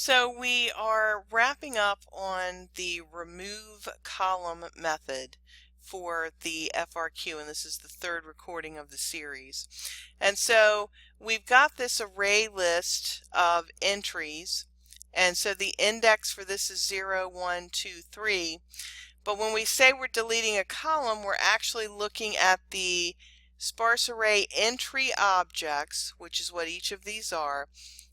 So we are wrapping up on the remove column method for the FRQ, and this is the third recording of the series. And so we've got this array list of entries, and so the index for this is 0, 1, 2, 3. But when we say we're deleting a column, we're actually looking at the sparse array entry objects, which is what each of these are,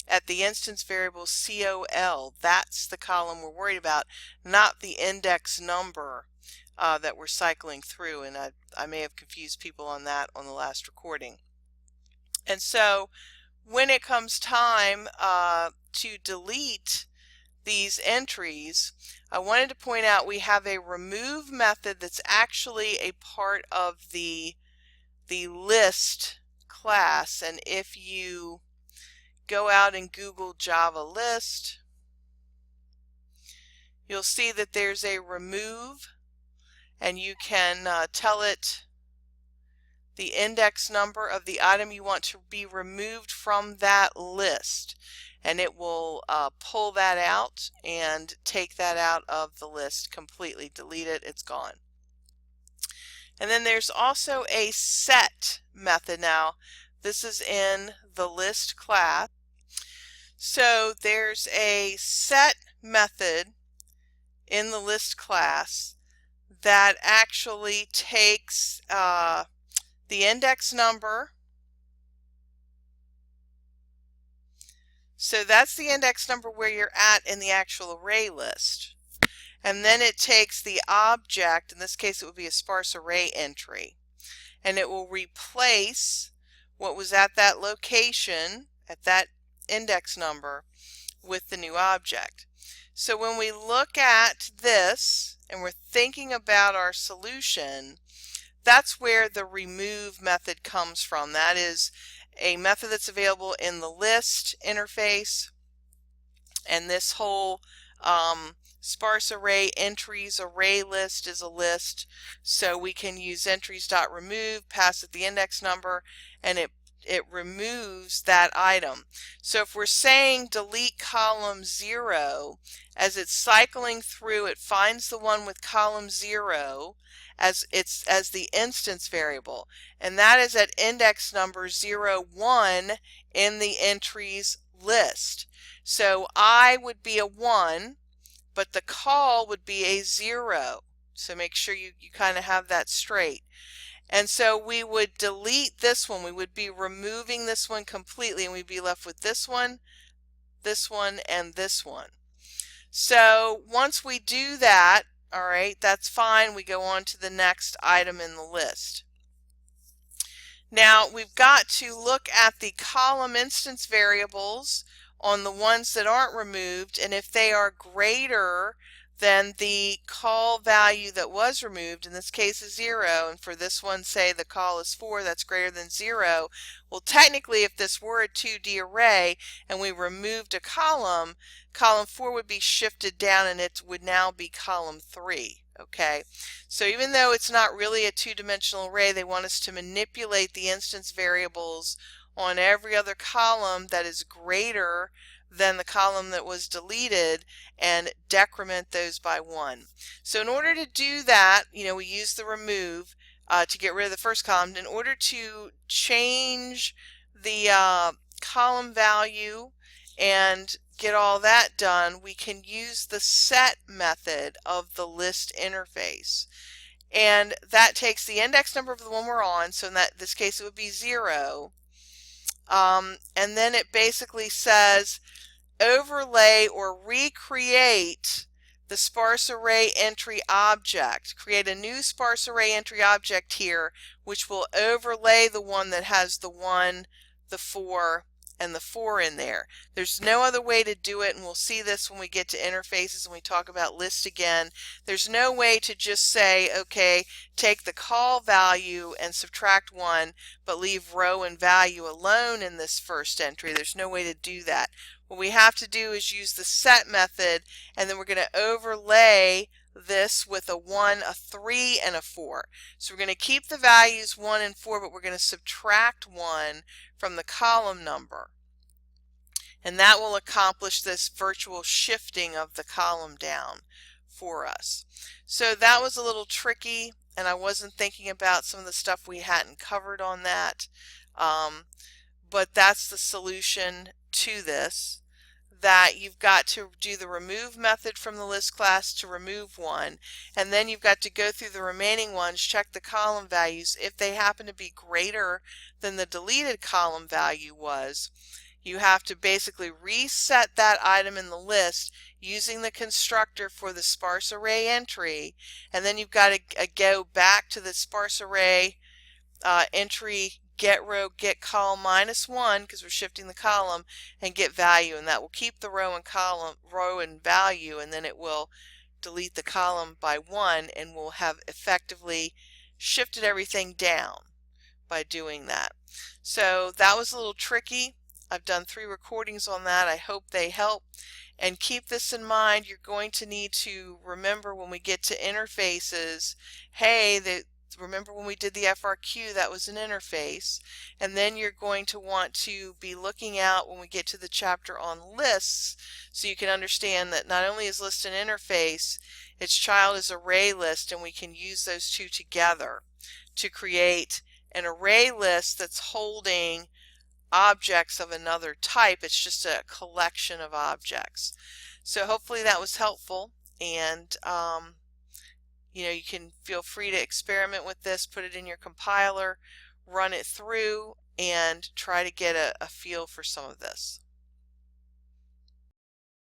at the instance variable COL. That's the column we're worried about, not the index number that we're cycling through, and I may have confused people on that on the last recording. And so when it comes time to delete these entries, I wanted to point out we have a remove method that's actually a part of the list class, and if you go out and Google Java list, you'll see that there's a remove, and you can tell it the index number of the item you want to be removed from that list, and it will pull that out and take that out of the list completely. Delete it, it's gone. And then there's also a set method. Now this is in the list class. So there's a set method in the list class that actually takes the index number. So that's the index number where you're at in the actual array list. And then it takes the object, in this case it would be a sparse array entry, and it will replace what was at that location, at that index number, with the new object. So when we look at this and we're thinking about our solution, that's where the remove method comes from. That is a method that's available in the list interface, and this whole sparse array entries array list is a list, so we can use entries.remove, pass it the index number, and it removes that item. So if we're saying delete column 0, as it's cycling through, it finds the one with column 0 as the instance variable, and that is at index number 0, 1 in the entries list. So I would be a 1, but the call would be a 0. So make sure you kind of have that straight. And so we would delete this one. We would be removing this one completely, and we'd be left with this one, and this one. So once we do that, all right, that's fine. We go on to the next item in the list. Now we've got to look at the column instance variables on the ones that aren't removed, and if they are greater than the call value that was removed, in this case is 0, and for this one say the call is 4, that's greater than 0. Well, technically if this were a 2D array and we removed a column, column 4 would be shifted down and it would now be column 3. Okay, so even though it's not really a two-dimensional array, they want us to manipulate the instance variables on every other column that is greater than the column that was deleted and decrement those by 1. So in order to do that, we use the remove to get rid of the first column. In order to change the column value and get all that done, we can use the set method of the list interface. And that takes the index number of the one we're on, so in this case it would be 0. And then it basically says overlay or recreate the sparse array entry object. Create a new sparse array entry object here, which will overlay the one that has the 1, the 4, and the 4 in there. There's no other way to do it, and we'll see this when we get to interfaces and we talk about list again. There's no way to just say, okay, take the call value and subtract 1, but leave row and value alone in this first entry. There's no way to do that. What we have to do is use the set method, and then we're going to overlay this with a 1, a 3, and a 4. So we're going to keep the values 1 and 4, but we're going to subtract 1 from the column number. and that will accomplish this virtual shifting of the column down for us. So that was a little tricky, and I wasn't thinking about some of the stuff we hadn't covered on that, but that's the solution to this, that you've got to do the remove method from the list class to remove one, and then you've got to go through the remaining ones, check the column values. If they happen to be greater than the deleted column value was, you have to basically reset that item in the list using the constructor for the sparse array entry, and then you've got to go back to the sparse array entry get row get column -1, because we're shifting the column, and get value, and that will keep the row and value, and then it will delete the column by 1, and we'll have effectively shifted everything down by doing that. So that was a little tricky. I've done 3 recordings on that. I hope they help. And keep this in mind, you're going to need to remember when we get to interfaces, hey, remember when we did the FRQ, that was an interface. And then you're going to want to be looking out when we get to the chapter on lists, so you can understand that not only is list an interface, its child is array list, and we can use those two together to create an array list that's holding objects of another type. It's just a collection of objects. So hopefully that was helpful, and you can feel free to experiment with this, put it in your compiler, run it through, and try to get a feel for some of this.